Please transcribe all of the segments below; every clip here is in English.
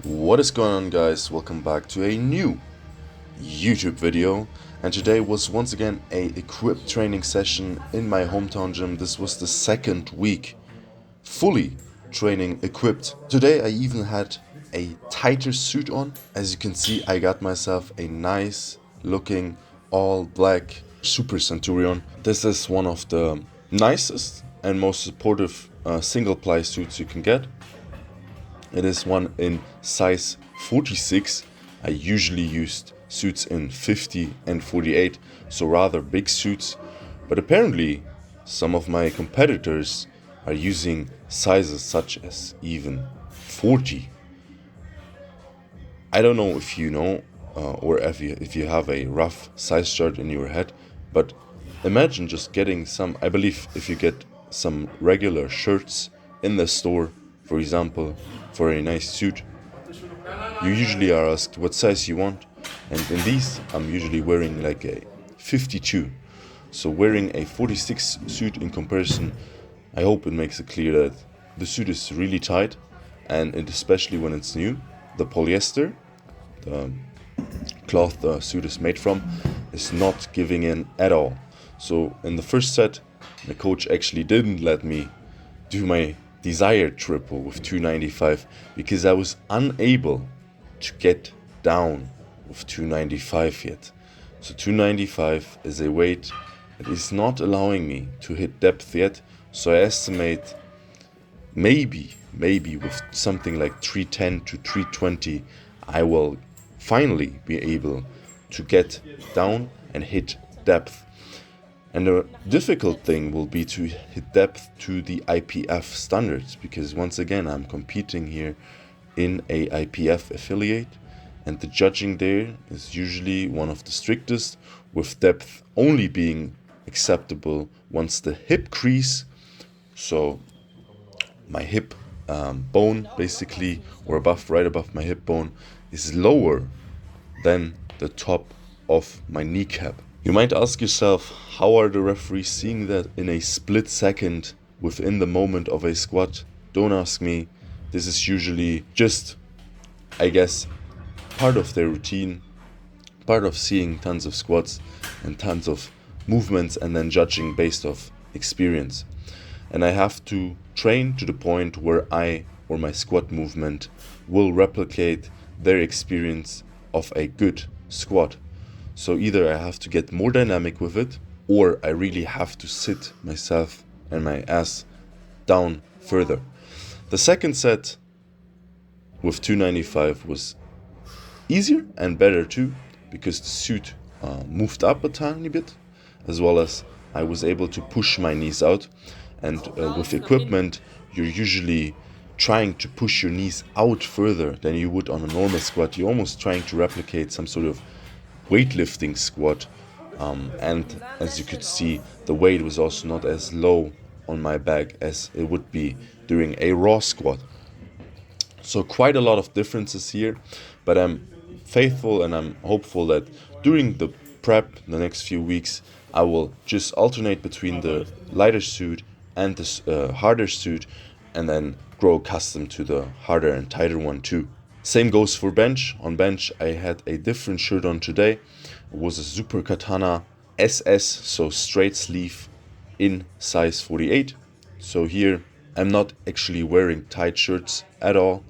What is going on, guys? Welcome back to a new YouTube video, and today was once again a equipped training session in my hometown gym. This was the second week fully training equipped. Today I even had a tighter suit on. As you can see, I got myself a nice looking all black Super Centurion. This is one of the nicest and most supportive single ply suits you can get. It is one in size 46. I usually used suits in 50 and 48, so rather big suits. But apparently, some of my competitors are using sizes such as even 40. I don't know if you know or if you have a rough size chart in your head, but imagine just getting some. I believe if you get some regular shirts in the store, for example, for a nice suit, you usually are asked what size you want, and in these I'm usually wearing like a 52. So wearing a 46 suit in comparison, I hope it makes it clear that the suit is really tight, and especially when it's new, the polyester, the cloth the suit is made from, is not giving in at all. So in the first set, the coach actually didn't let me do my desired triple with 295 because I was unable to get down with 295 yet. So 295 is a weight that is not allowing me to hit depth yet. So I estimate maybe with something like 310 to 320 I will finally be able to get down and hit depth. And the difficult thing will be to hit depth to the IPF standards, because once again I'm competing here in a IPF affiliate, and the judging there is usually one of the strictest, with depth only being acceptable once the hip crease, so my hip bone basically, or right above my hip bone, is lower than the top of my kneecap. You might ask yourself, how are the referees seeing that in a split second within the moment of a squat? Don't ask me. This is usually just, I guess, part of their routine, part of seeing tons of squats and tons of movements and then judging based off experience. And I have to train to the point where I or my squat movement will replicate their experience of a good squat. So either I have to get more dynamic with it, or I really have to sit myself and my ass down further. The second set with 295 was easier and better too, because the suit moved up a tiny bit, as well as I was able to push my knees out. And with equipment, you're usually trying to push your knees out further than you would on a normal squat. You're almost trying to replicate some sort of weightlifting squat, and as you could see, the weight was also not as low on my back as it would be during a raw squat. So quite a lot of differences here, but I'm faithful and I'm hopeful that during the prep, the next few weeks, I will just alternate between the lighter suit and the harder suit, and then grow accustomed to the harder and tighter one too. Same goes for bench. On bench, I had a different shirt on today. It was a Super Katana SS, so straight sleeve in size 48. So here, I'm not actually wearing tight shirts at all,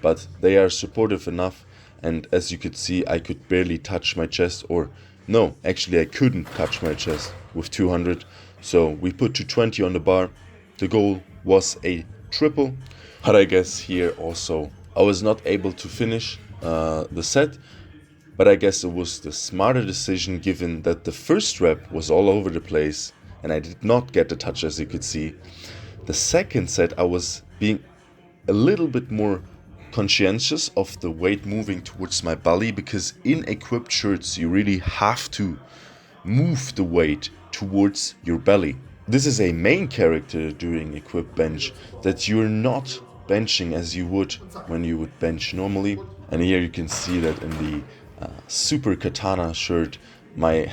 but they are supportive enough. And as you could see, I could barely touch my chest, or no, actually I couldn't touch my chest with 200. So we put 220 on the bar. The goal was a triple, but I guess here also I was not able to finish the set, but I guess it was the smarter decision given that the first rep was all over the place and I did not get the touch, as you could see. The second set I was being a little bit more conscientious of the weight moving towards my belly, because in equipped shirts you really have to move the weight towards your belly. This is a main character during equipped bench, that you're not benching as you would when you would bench normally. And here you can see that in the Super Katana shirt, my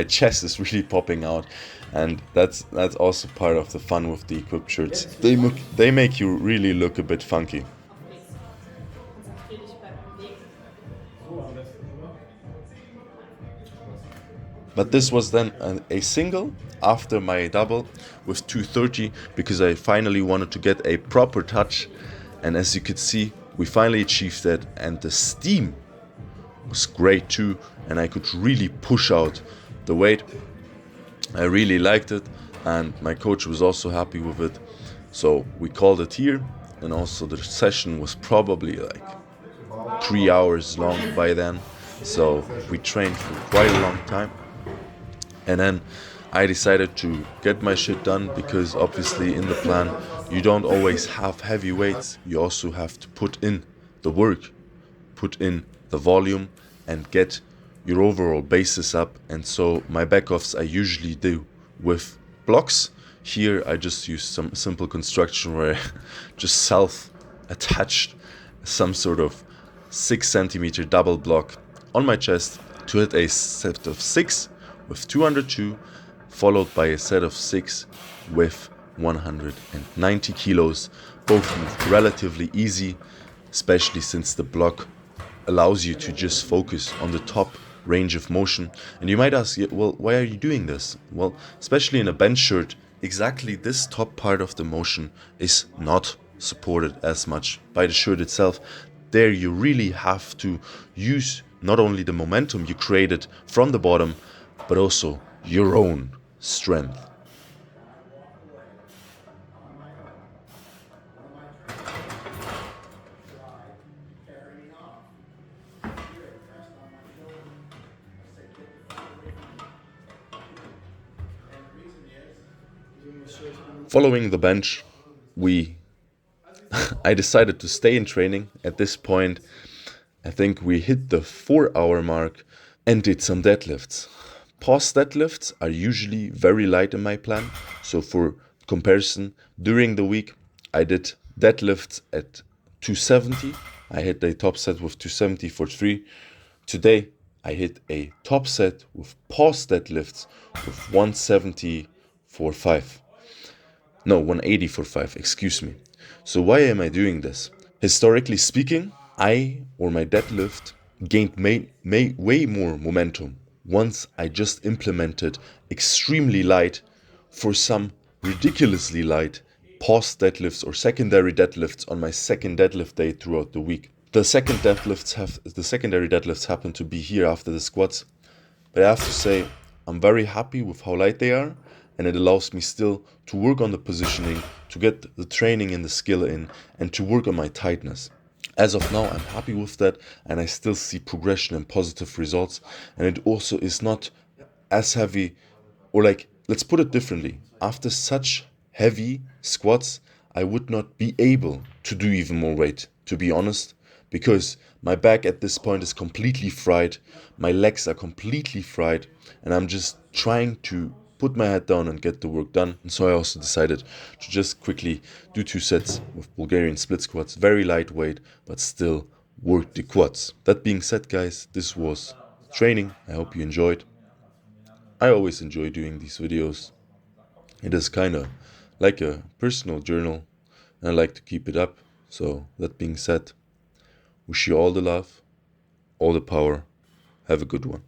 chest is really popping out, and that's also part of the fun with the equipped shirts. They make you really look a bit funky. But this was then a single after my double with 230 because I finally wanted to get a proper touch. And as you could see, we finally achieved that, and the steam was great too, and I could really push out the weight. I really liked it, and my coach was also happy with it. So we called it here, and also the session was probably like 3 hours long by then. So we trained for quite a long time. And then I decided to get my shit done because obviously in the plan you don't always have heavy weights. You also have to put in the work, put in the volume, and get your overall basis up. And so my backoffs I usually do with blocks. Here I just use some simple construction where I just self-attached some sort of 6 centimeter double block on my chest to hit a set of 6 with 202, followed by a set of 6 with 190 kilos. Both move relatively easy, especially since the block allows you to just focus on the top range of motion. And you might ask, well, why are you doing this? Well, especially in a bench shirt, exactly this top part of the motion is not supported as much by the shirt itself. There you really have to use not only the momentum you created from the bottom, but also your own strength. Following the bench, I decided to stay in training. At this point, I think we hit the 4 hour mark and did some deadlifts. Pause deadlifts are usually very light in my plan. So for comparison, during the week, I did deadlifts at 270. I hit a top set with 270 for 3. Today, I hit a top set with pause deadlifts with 170 for 5. No, 180 for 5, excuse me. So why am I doing this? Historically speaking, my deadlift gained way more momentum once I just implemented extremely light for some ridiculously light pause deadlifts or secondary deadlifts on my second deadlift day throughout the week. The secondary deadlifts happen to be here after the squats, but I have to say I'm very happy with how light they are, and it allows me still to work on the positioning, to get the training and the skill in, and to work on my tightness. As of now, I'm happy with that, and I still see progression and positive results, and it also is not as heavy, or like, let's put it differently. After such heavy squats, I would not be able to do even more weight, to be honest, because my back at this point is completely fried, my legs are completely fried, and I'm just trying to put my head down and get the work done. And so I also decided to just quickly do 2 sets with Bulgarian split squats, very lightweight, but still work the quads. That being said, guys, this was training. I hope you enjoyed. I always enjoy doing these videos. It is kind of like a personal journal, and I like to keep it up. So that being said, wish you all the love, all the power. Have a good one.